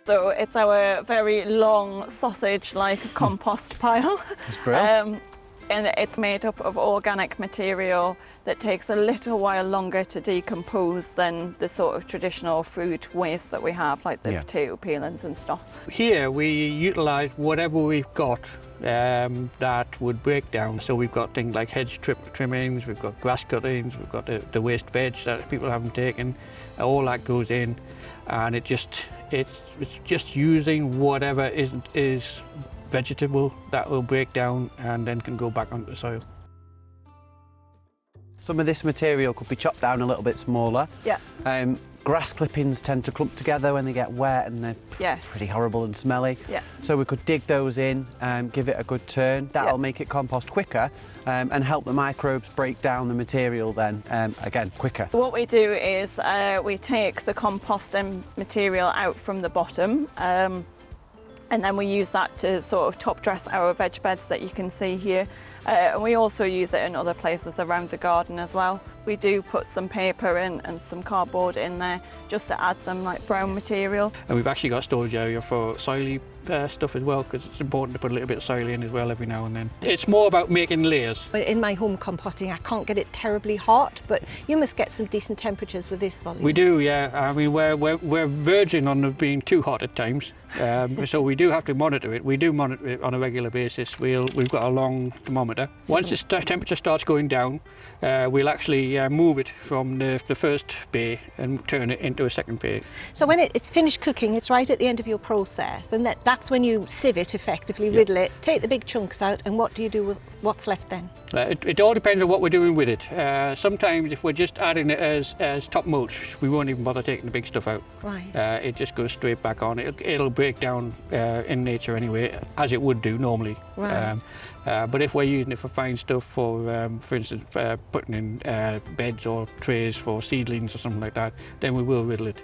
So it's our very long sausage-like compost pile. That's brilliant. And it's made up of organic material that takes a little while longer to decompose than the sort of traditional food waste that we have, like the potato peelings and stuff. Here we utilise whatever we've got that would break down. So we've got things like hedge trimmings, we've got grass cuttings, we've got the waste veg that people haven't taken. All that goes in, and it's just using whatever is vegetable that will break down and then can go back onto the soil. Some of this material could be chopped down a little bit smaller. Yeah. Grass clippings tend to clump together when they get wet, and they're pretty horrible and smelly. Yeah. So we could dig those in, give it a good turn. That'll make it compost quicker and help the microbes break down the material then, again, quicker. What we do is we take the composting material out from the bottom, and then we use that to sort of top dress our veg beds that you can see here. And we also use it in other places around the garden as well. We do put some paper in and some cardboard in there just to add some like brown material. And we've actually got a storage area for soily stuff as well, because it's important to put a little bit of soil in as well every now and then. It's more about making layers. In my home composting, I can't get it terribly hot, but you must get some decent temperatures with this volume. We do, yeah. I mean, we're verging on it being too hot at times, so we do have to monitor it. We do monitor it on a regular basis. We've got a long thermometer. Once the temperature starts going down, we'll actually move it from the first bay and turn it into a second bay. So when it's finished cooking, it's right at the end of your process, and that's when you sieve it effectively, riddle it, take the big chunks out, and what do you do with what's left then? It all depends on what we're doing with it. Sometimes if we're just adding it as top mulch, we won't even bother taking the big stuff out. Right. It just goes straight back on. It'll break down in nature anyway, as it would do normally. Right. But if we're using it for fine stuff, for instance, putting in beds or trays for seedlings or something like that, then we will riddle it.